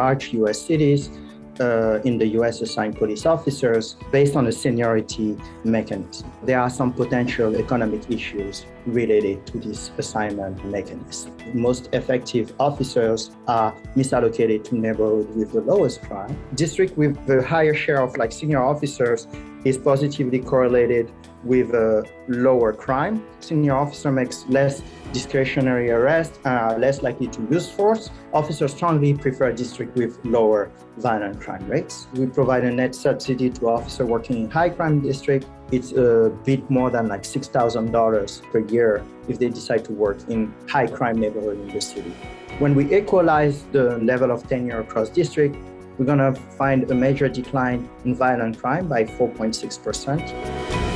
large US cities in the US assign police officers based on a seniority mechanism. There are some potential economic issues related to this assignment mechanism. Most effective officers are misallocated to neighborhoods with the lowest crime. District with the higher share of senior officers is positively correlated with lower crime. Senior officer makes less discretionary arrests and are less likely to use force. Officers strongly prefer district with lower violent crime rates. We provide a net subsidy to officers working in high crime district. It's a bit more than $6,000 per year if they decide to work in high crime neighborhood in the city. When we equalize the level of tenure across district, we're gonna find a major decline in violent crime by 4.6%.